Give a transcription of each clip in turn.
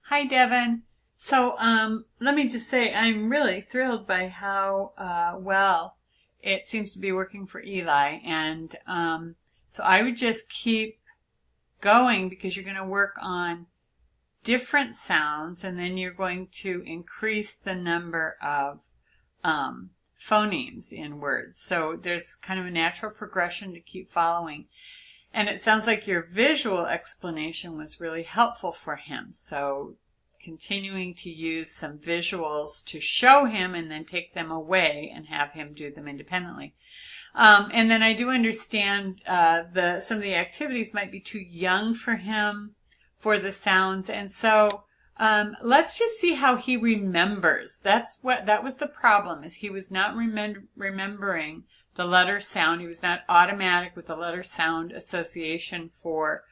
Hi, Devin. So, let me just say I'm really thrilled by how well it seems to be working for Eli. And so I would just keep going because you're going to work on different sounds and then you're going to increase the number of phonemes in words. So there's kind of a natural progression to keep following. And it sounds like your visual explanation was really helpful for him. So continuing to use some visuals to show him and then take them away and have him do them independently. And then I do understand some of the activities might be too young for him for the sounds. And so let's just see how he remembers. That was the problem, is he was not remembering the letter sound. He was not automatic with the letter sound association for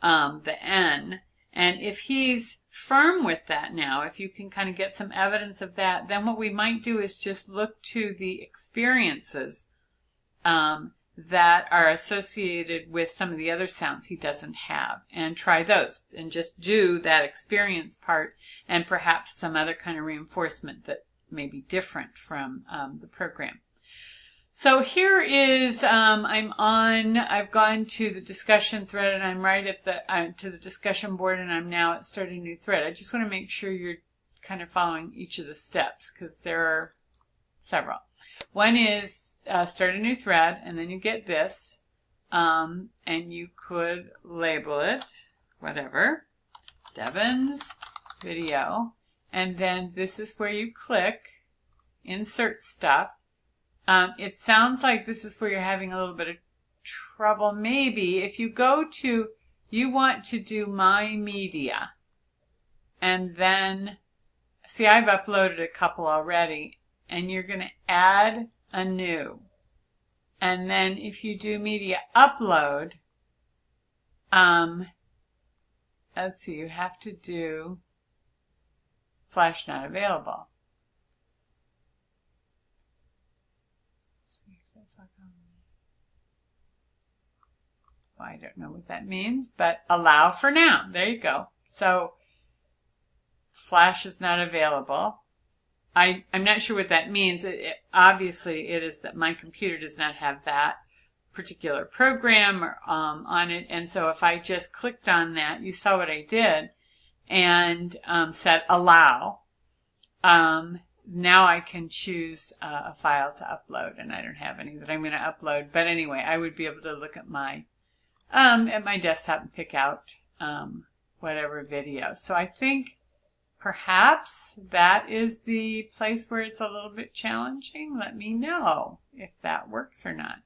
the N. And if he's firm with that now, if you can kind of get some evidence of that, then what we might do is just look to the experiences that are associated with some of the other sounds he doesn't have, and try those and just do that experience part and perhaps some other kind of reinforcement that may be different from the program. So here is, I've gone to the discussion thread and I'm right at to the discussion board, and I'm now at start a new thread. I just want to make sure you're kind of following each of the steps because there are several. One is start a new thread, and then you get this, and you could label it, whatever, Devin's video, and then this is where you click insert stuff. It sounds like this is where you're having a little bit of trouble. Maybe if you go to, you want to do My Media, and then, see, I've uploaded a couple already, and you're going to add a new. And then if you do Media Upload, let's see, you have to do Flash Not Available. Well, I don't know what that means, but allow for now. There you go. So Flash is not available. I'm not sure what that means. Obviously, it is that my computer does not have that particular program on it. And so if I just clicked on that, you saw what I did, and said allow, now I can choose a file to upload, and I don't have any that I'm going to upload. But anyway, I would be able to look at my desktop and pick out whatever video. So I think perhaps that is the place where it's a little bit challenging. Let me know if that works or not.